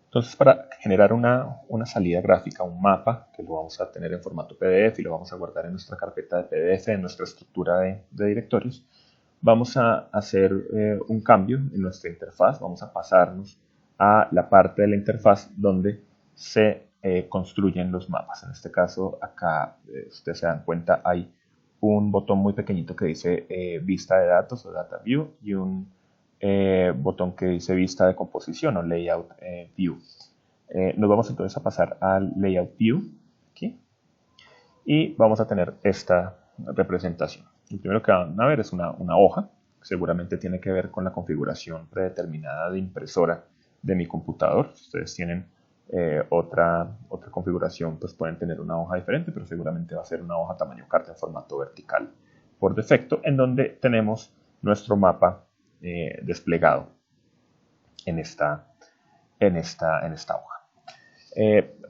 Entonces, para generar una salida gráfica, un mapa, que lo vamos a tener en formato PDF y lo vamos a guardar en nuestra carpeta de PDF, en nuestra estructura de directorios, vamos a hacer un cambio en nuestra interfaz. Vamos a pasarnos a la parte de la interfaz donde se construyen los mapas. En este caso, acá, ustedes se dan cuenta, hay un botón muy pequeñito que dice vista de datos o data view y un botón que dice vista de composición o layout view. Nos vamos entonces a pasar al layout view aquí y vamos a tener esta representación. Lo primero que van a ver es una hoja, seguramente tiene que ver con la configuración predeterminada de impresora de mi computador. Si ustedes tienen otra configuración, pues pueden tener una hoja diferente, pero seguramente va a ser una hoja tamaño carta en formato vertical por defecto, en donde tenemos nuestro mapa desplegado en esta hoja.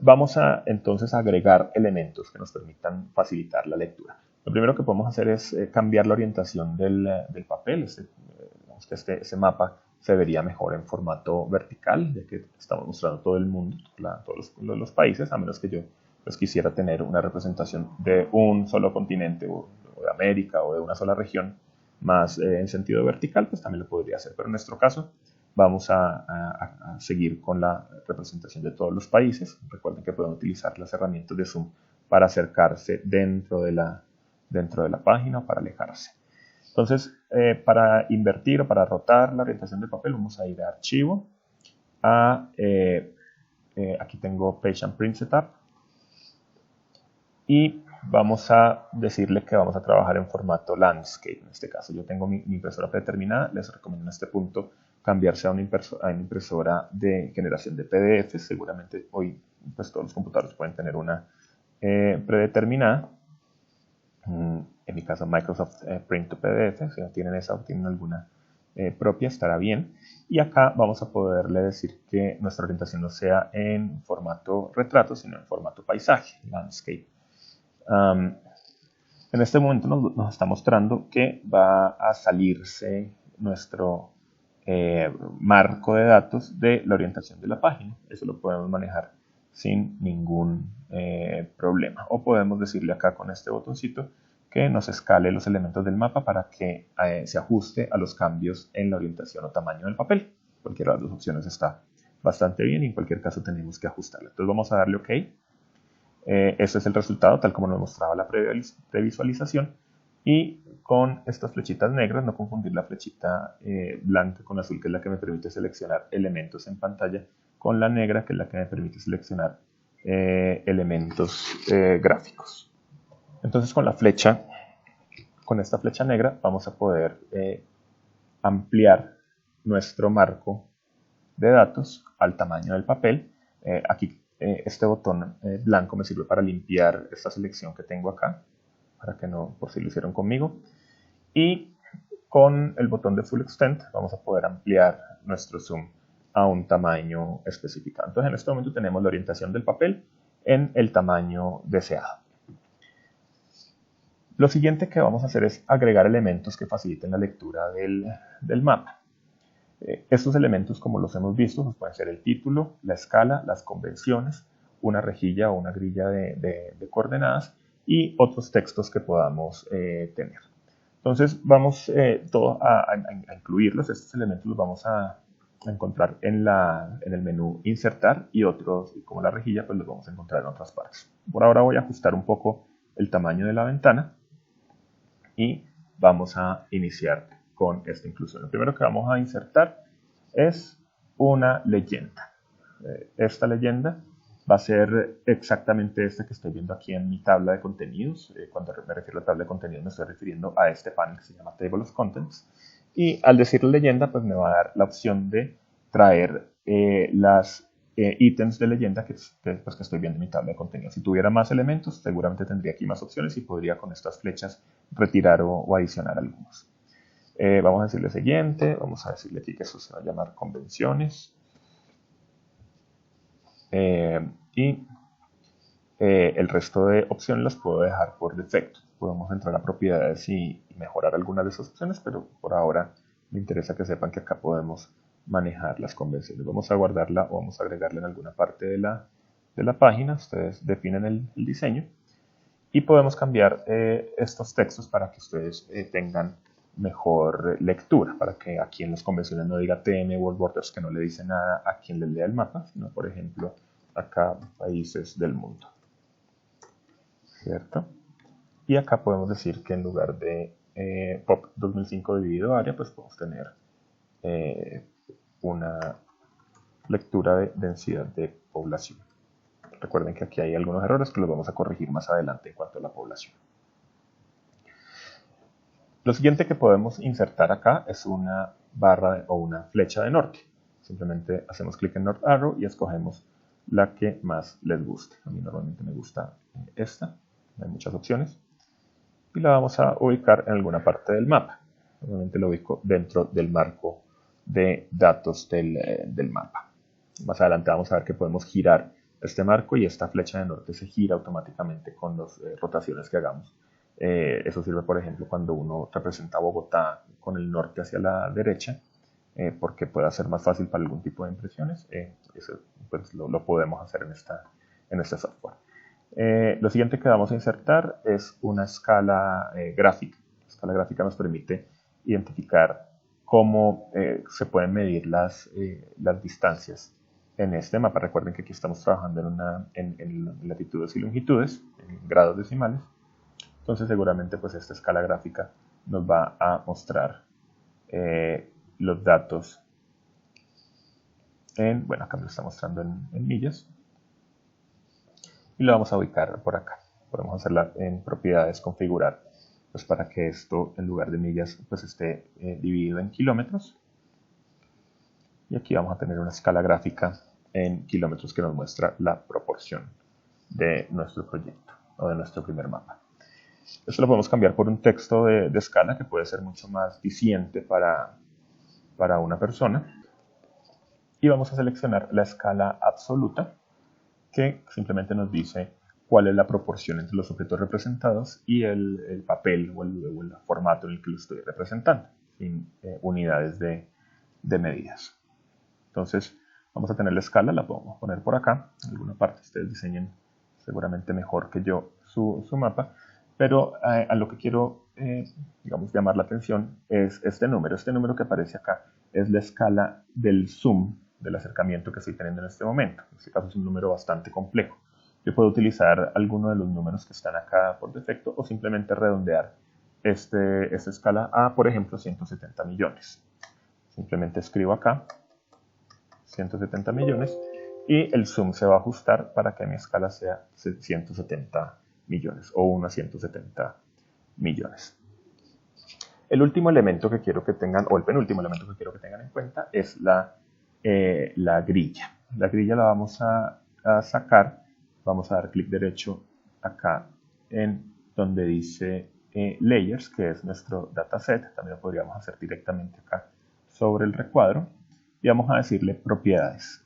Vamos a entonces agregar elementos que nos permitan facilitar la lectura. Lo primero que podemos hacer es cambiar la orientación del papel. Este mapa se vería mejor en formato vertical, ya que estamos mostrando todo el mundo, todos los países, a menos que yo pues, quisiera tener una representación de un solo continente o de América o de una sola región más en sentido vertical, pues también lo podría hacer. Pero en nuestro caso vamos a seguir con la representación de todos los países. Recuerden que pueden utilizar las herramientas de zoom para acercarse dentro de la página o para alejarse. Entonces, para invertir o para rotar la orientación del papel, vamos a ir a Archivo, aquí tengo Page and Print Setup, y vamos a decirle que vamos a trabajar en formato Landscape. En este caso, yo tengo mi impresora predeterminada. Les recomiendo en este punto cambiarse a una impresora de generación de PDF. Seguramente hoy pues, todos los computadores pueden tener una predeterminada. En mi caso Microsoft Print to PDF, si no tienen esa o tienen alguna propia, estará bien. Y acá vamos a poderle decir que nuestra orientación no sea en formato retrato, sino en formato paisaje, landscape. En este momento nos está mostrando que va a salirse nuestro marco de datos de la orientación de la página. Eso lo podemos manejar sin ningún problema. O podemos decirle acá con este botoncito que nos escale los elementos del mapa para que se ajuste a los cambios en la orientación o tamaño del papel. Cualquiera de las dos opciones está bastante bien y en cualquier caso tenemos que ajustarla. Entonces vamos a darle OK. Este es el resultado tal como nos mostraba la previsualización. Y con estas flechitas negras, no confundir la flechita blanca con azul, que es la que me permite seleccionar elementos en pantalla, con la negra, que es la que me permite seleccionar elementos gráficos. Entonces con esta flecha negra vamos a poder ampliar nuestro marco de datos al tamaño del papel. Aquí este botón blanco me sirve para limpiar esta selección que tengo acá, para que no, por si lo hicieron conmigo. Y con el botón de Full Extent vamos a poder ampliar nuestro zoom a un tamaño especificado. Entonces en este momento tenemos la orientación del papel en el tamaño deseado. Lo siguiente que vamos a hacer es agregar elementos que faciliten la lectura del mapa. Estos elementos, como los hemos visto, pues pueden ser el título, la escala, las convenciones, una rejilla o una grilla de coordenadas y otros textos que podamos tener. Entonces vamos a incluirlos. Estos elementos los vamos a encontrar en el menú Insertar, y otros, como la rejilla, pues los vamos a encontrar en otras partes. Por ahora voy a ajustar un poco el tamaño de la ventana y vamos a iniciar con esta inclusión. Lo primero que vamos a insertar es una leyenda. Esta leyenda va a ser exactamente esta que estoy viendo aquí en mi tabla de contenidos. Cuando me refiero a tabla de contenidos me estoy refiriendo a este panel que se llama Table of Contents. Y al decir leyenda, pues me va a dar la opción de traer las ítems de leyenda que estoy viendo en mi tabla de contenidos. Si tuviera más elementos, seguramente tendría aquí más opciones y podría con estas flechas retirar o adicionar algunos. Vamos a decirle siguiente, vamos a decirle aquí que eso se va a llamar convenciones. Y el resto de opciones las puedo dejar por defecto. Podemos entrar a propiedades y mejorar algunas de esas opciones, pero por ahora me interesa que sepan que acá podemos manejar las convenciones. Vamos a guardarla o vamos a agregarla en alguna parte de la página. Ustedes definen el diseño y podemos cambiar estos textos para que ustedes tengan mejor lectura, para que aquí en las convenciones no diga TM World Borders, que no le dice nada a quien le lea el mapa, sino por ejemplo acá países del mundo, ¿cierto? Y acá podemos decir que en lugar de POP 2005 dividido área, pues podemos tener una lectura de densidad de población. Recuerden que aquí hay algunos errores que los vamos a corregir más adelante en cuanto a la población. Lo siguiente que podemos insertar acá es una barra o una flecha de norte. Simplemente hacemos clic en North Arrow y escogemos la que más les guste. A mí normalmente me gusta esta, hay muchas opciones. Y la vamos a ubicar en alguna parte del mapa. Normalmente lo ubico dentro del marco de datos del mapa. Más adelante vamos a ver que podemos girar este marco y esta flecha de norte se gira automáticamente con las rotaciones que hagamos. Eso sirve, por ejemplo, cuando uno representa Bogotá con el norte hacia la derecha, porque puede ser más fácil para algún tipo de impresiones. Eso pues, lo podemos hacer en este software. Lo siguiente que vamos a insertar es una escala gráfica. La escala gráfica nos permite identificar cómo se pueden medir las distancias en este mapa. Recuerden que aquí estamos trabajando en latitudes y longitudes, en grados decimales. Entonces seguramente pues esta escala gráfica nos va a mostrar los datos bueno, acá me lo está mostrando en millas. Y lo vamos a ubicar por acá. Podemos hacerla en propiedades, configurar, pues para que esto en lugar de millas pues esté dividido en kilómetros. Y aquí vamos a tener una escala gráfica en kilómetros que nos muestra la proporción de nuestro proyecto o de nuestro primer mapa. Esto lo podemos cambiar por un texto de escala que puede ser mucho más diciente para una persona. Y vamos a seleccionar la escala absoluta, que simplemente nos dice cuál es la proporción entre los objetos representados y el papel o el formato en el que lo estoy representando, sin unidades de medidas. Entonces vamos a tener la escala, la podemos poner por acá, en alguna parte ustedes diseñen seguramente mejor que yo su mapa, pero a lo que quiero digamos, llamar la atención es este número que aparece acá, es la escala del zoom, del acercamiento que estoy teniendo en este momento. En este caso es un número bastante complejo. Yo puedo utilizar alguno de los números que están acá por defecto o simplemente redondear esta escala a, por ejemplo, 170 millones. Simplemente escribo acá 170 millones y el zoom se va a ajustar para que mi escala sea 170 millones o 1 a 170 millones. El último elemento que quiero que tengan, o el penúltimo elemento que quiero que tengan en cuenta es la grilla. La grilla la vamos a sacar, vamos a dar clic derecho acá en donde dice Layers, que es nuestro dataset. También lo podríamos hacer directamente acá sobre el recuadro. Y vamos a decirle propiedades.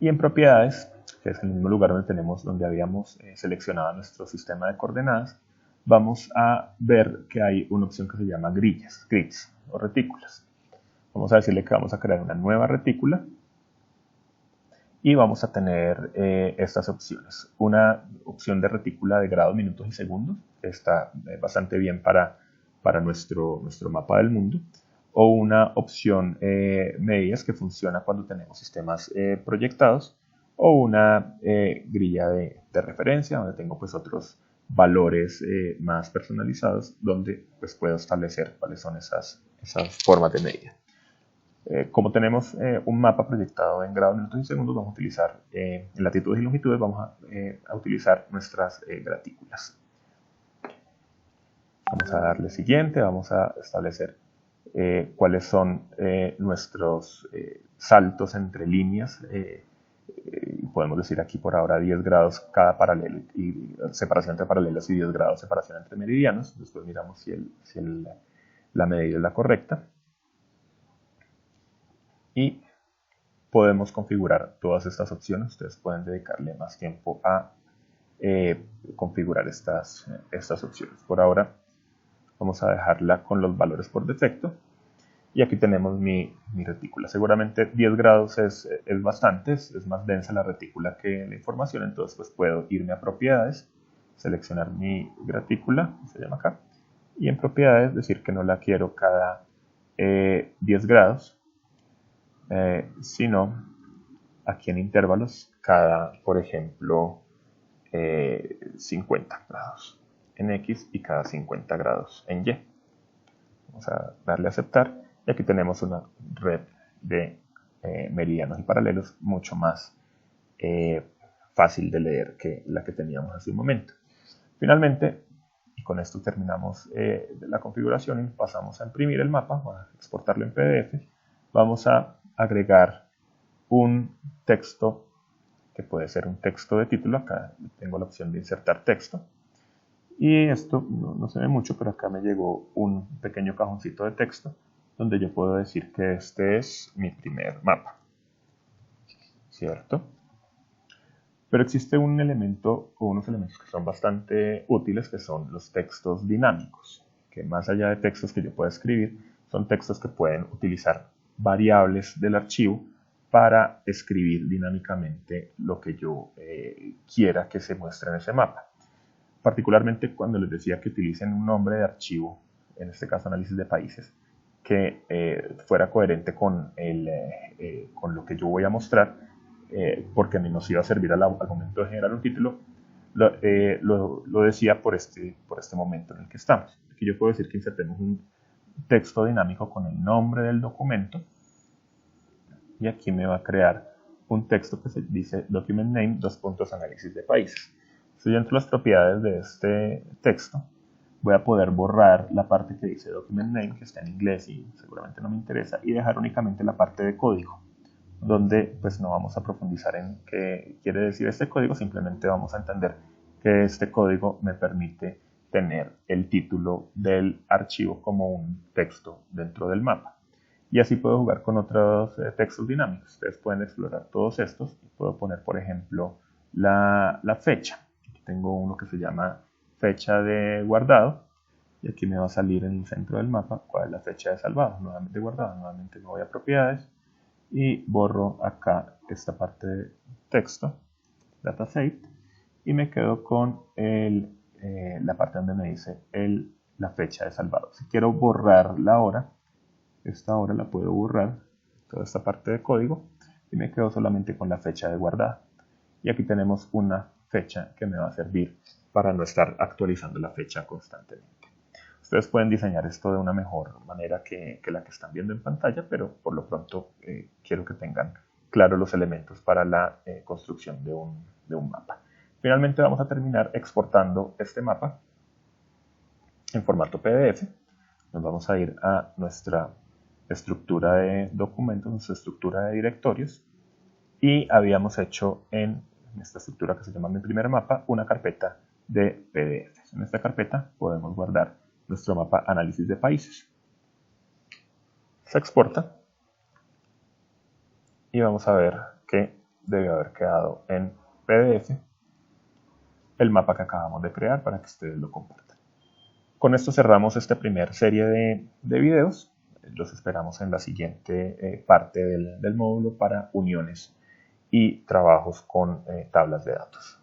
Y en propiedades, que es el mismo lugar donde habíamos seleccionado nuestro sistema de coordenadas, vamos a ver que hay una opción que se llama grillas, grids o retículas. Vamos a decirle que vamos a crear una nueva retícula y vamos a tener estas opciones. Una opción de retícula de grados, minutos y segundos, que está bastante bien para nuestro mapa del mundo. O una opción medidas que funciona cuando tenemos sistemas proyectados, o una grilla de referencia donde tengo pues otros valores más personalizados donde pues puedo establecer cuáles son esas formas de medida. Como tenemos un mapa proyectado en grados, minutos y segundos, vamos a utilizar en latitudes y longitudes, vamos a utilizar nuestras gratículas. Vamos a darle siguiente, vamos a establecer cuáles son nuestros saltos entre líneas. Podemos decir aquí por ahora 10 grados cada paralelo y separación entre paralelos y 10 grados separación entre meridianos. Después miramos si la medida es la correcta. Y podemos configurar todas estas opciones. Ustedes pueden dedicarle más tiempo a configurar estas opciones. Por ahora vamos a dejarla con los valores por defecto Y aquí tenemos mi retícula. Seguramente 10 grados es bastante, es más densa la retícula que la información, entonces pues puedo irme a propiedades, seleccionar mi retícula, se llama acá, y en propiedades decir que no la quiero cada 10 grados, sino aquí en intervalos cada, por ejemplo, 50 grados en X y cada 50 grados en Y. Vamos a darle a aceptar y aquí tenemos una red de meridianos y paralelos mucho más fácil de leer que la que teníamos hace un momento. Finalmente, y con esto terminamos la configuración y pasamos a imprimir el mapa, a exportarlo en PDF, vamos a agregar un texto que puede ser un texto de título. Acá tengo la opción de insertar texto. Y esto no se ve mucho, pero acá me llegó un pequeño cajoncito de texto donde yo puedo decir que este es mi primer mapa, ¿cierto? Pero existe un elemento o unos elementos que son bastante útiles, que son los textos dinámicos, que más allá de textos que yo pueda escribir, son textos que pueden utilizar variables del archivo para escribir dinámicamente lo que yo quiera que se muestre en ese mapa. Particularmente cuando les decía que utilicen un nombre de archivo, en este caso análisis de países, que fuera coherente con lo que yo voy a mostrar, porque a mí nos iba a servir al momento de generar un título, lo decía por este momento en el que estamos. Aquí yo puedo decir que insertemos un texto dinámico con el nombre del documento, y aquí me va a crear un texto que se dice document name, análisis de países. Si yo entro a las propiedades de este texto, voy a poder borrar la parte que dice document name, que está en inglés y seguramente no me interesa, y dejar únicamente la parte de código, donde pues no vamos a profundizar en qué quiere decir este código, simplemente vamos a entender que este código me permite tener el título del archivo como un texto dentro del mapa. Y así puedo jugar con otros textos dinámicos. Ustedes pueden explorar todos estos. Puedo poner, por ejemplo, la fecha. Aquí tengo uno que se llama fecha de guardado. Y aquí me va a salir en el centro del mapa cuál es la fecha de salvado. Nuevamente guardado. Nuevamente me voy a propiedades. Y borro acá esta parte de texto, datasave. Y me quedo con la parte donde me dice la fecha de salvado. Si quiero borrar la hora, esta hora la puedo borrar, toda esta parte de código, y me quedo solamente con la fecha de guardada. Y aquí tenemos una fecha que me va a servir para no estar actualizando la fecha constantemente. Ustedes pueden diseñar esto de una mejor manera que la que están viendo en pantalla, pero por lo pronto quiero que tengan claros los elementos para la construcción de un mapa. Finalmente vamos a terminar exportando este mapa en formato PDF. Nos vamos a ir a nuestra estructura de documentos, nuestra estructura de directorios, y habíamos hecho en esta estructura que se llama mi primer mapa una carpeta de PDF. En esta carpeta podemos guardar nuestro mapa análisis de países. Se exporta y vamos a ver que debe haber quedado en PDF el mapa que acabamos de crear para que ustedes lo compartan. Con esto cerramos esta primera serie de videos. Los esperamos en la siguiente parte del módulo para uniones y trabajos con tablas de datos.